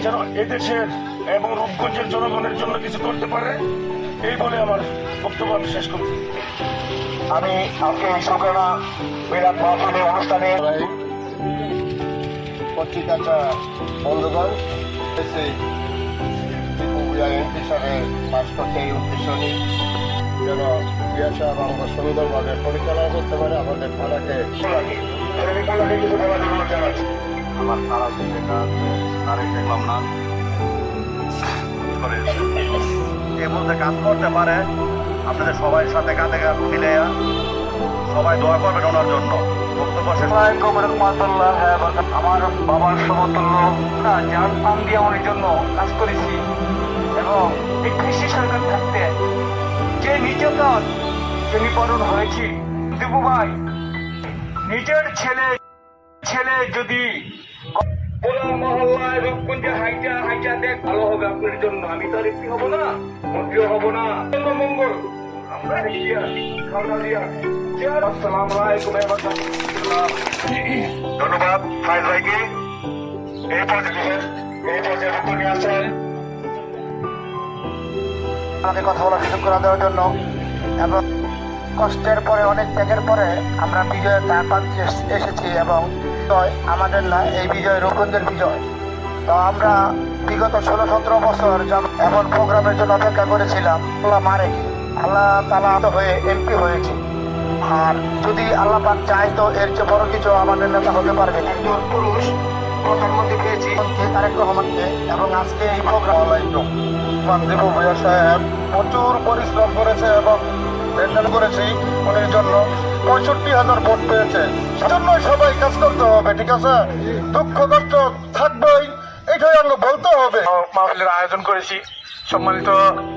যেন এদেশের এবং রূপগঞ্জের জনগণের জন্য কিছু করতে পারে, এই বলে আমার বক্তব্য আমি শেষ করছি। আমি আজকে এই শুক্রানা বিরাট মাহফিলের অনুষ্ঠানে পত্রিকাটা বন্ধুগণ এমপি সাহেব পাশ করতে এই উদ্দেশ্য নিই যেন বিয়া সাহেব আমাদের সুন্দরভাবে পরিচালনা করতে পারে আমাদের থানাকে কিছু বলার জন্য জানাচ্ছি। আমার সারা যেটা তারে দেখলাম না এর মধ্যে কাজ করতে পারে আপনাদের সবাই সাথে কাঁধে কাঁধ মিলে সবাই দোয়া করবেন ওনার জন্য। বক্তব্য শেষ। আমার বাবার সমতুল্য জান পান দিয়ে আমার জন্য কাজ করেছি এবং এই কৃষি সরকার থাকতে যে নির্যাতন যে নিপীড়ন হয়েছি, দেবু ভাই নিজের ছেলে যদি মহল্লায় রূপগঞ্জে হাইটা দেখ ভালো হবে আপনার জন্য। আমি তো আর একটি হবো না, মন্ত্রীও হবো না, মঙ্গল আমরা ধন্যবাদ ফাইজ ভাইকে এই পর্যায়ে নিয়ে আসেন। আমাদের কথা বলার সুযোগ করে দেওয়ার জন্য এবং কষ্টের পরে অনেক ত্যাগের পরে আমরা বিজয়ের দ্বার প্রান্তে এসেছি এবং আমাদের না, এই বিজয় রূপগঞ্জের বিজয়। তো আমরা বিগত 16-17 বছর এমন প্রোগ্রামের জন্য অপেক্ষা করেছিলাম। আল্লাহ মারে আল্লাহ তাআলা হয়ে এমপি হয়েছে, আর যদি আল্লাহ পাক চায় তো এর চেয়ে বড় কিছু আমাদের নেতা হতে পারবে। একজন পুরুষ প্রধানমন্ত্রী পেয়েছি তারেক রহমানকে এবং আজকে এই প্রোগ্রাম দেবু ভূঁইয়া সাহেব প্রচুর পরিশ্রম করেছে এবং মেনটেন করেছি উনির জন্য 65,000 ভোট পেয়েছে। সেজন্যই সবাই কাজ করতে হবে, ঠিক আছে? দুঃখ কষ্ট থাকবেই, এটাই আমরা বলতে হবে। মাহফিলের আয়োজন করেছি। সম্মানিত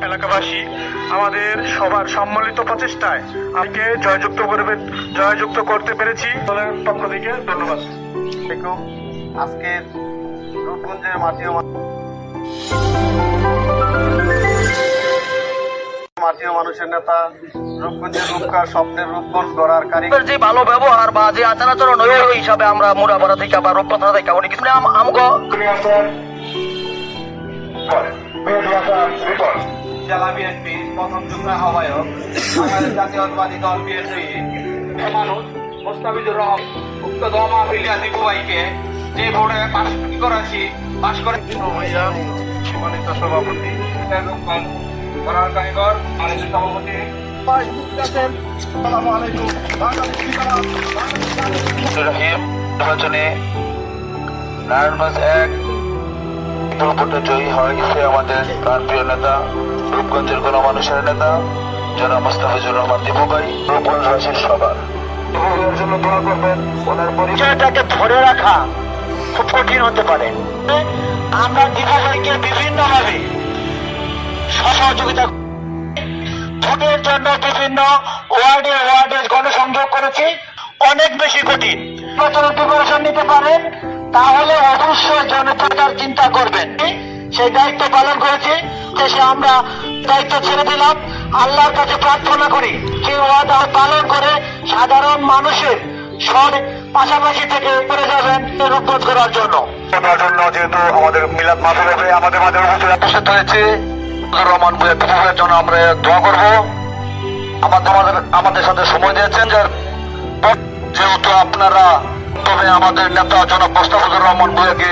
এলাকাবাসী, আমাদের সবার সম্মিলিত প্রচেষ্টায় আমাকে জয়যুক্ত করতে পেরেছি। দলের পক্ষ থেকে ধন্যবাদ। আজকে রূপগঞ্জের মাটিও মানুষের নেতা, রূপগঞ্জের রূপকার স্বপ্নের রূপগঞ্জ গড়ার কারিগর, যে ভালো ব্যবহার বা যে আচার আচরণ ওই হিসাবে আমরা মুড়াপাড়া থেকে বা রূপকথা থেকে অনেক কিছু আমগো জেলা বিএনপি প্রথম যুগ্ম আহ্বায়ক বাংলাদেশ জাতীয়তাবাদী দল বিএনপি মানুষ মোস্তাফিজুর রহমান উক্ত দল মাহফিলিয়া দীপু ভাইকে যে ভোটে পাশ করে সম্মানিত সভাপতি করার কারিগর আমাদের সভাপতি নির্বাচনে নারায়ণগঞ্জ 1 ভোটে জয়ী হয়ে গেছে আমাদের প্রাণপ্রিয় নেতা, রূপগঞ্জের গণমানুষের নেতা জনাব মোস্তাফিজুর রহমান দীপু ভাই। রূপগঞ্জবাসীর সবার জন্য দোয়া করবেন। ওনার পরিচয়টাকে ধরে রাখা খুব কঠিন হতে পারে। আমরা দীপু ভাইকে বিভিন্নভাবে সহযোগিতা ভোটের জন্য বিভিন্ন ওয়ার্ডে গণসংযোগ করেছি। অনেক বেশি কঠিন প্রিপারেশন নিতে পারেন, তাহলে অবশ্যই জনতার চিন্তা করবেন। সেই দায়িত্ব পালন করেছি। দেশে আমরা দায়িত্ব ছেড়ে দিলাম। আল্লাহর কাছে প্রার্থনা করি সেই ওয়াদা পালন করে সাধারণ মানুষের পাশাপাশি থেকে করে যাবেন রূপগঞ্জ করার জন্য। যেহেতু আমাদের মিলাদ মাহফিল হবে, আমাদের মাঝে উপস্থিত হয়েছে রহমান ভূঁইয়ার জন্য আমরা দোয়া করবো। আমাদের সাথে সময় দিয়েছেন, যেহেতু আপনারা তবে আমাদের নেতা জনাব মোস্তাফিজুর রহমান ভূঁইয়াকে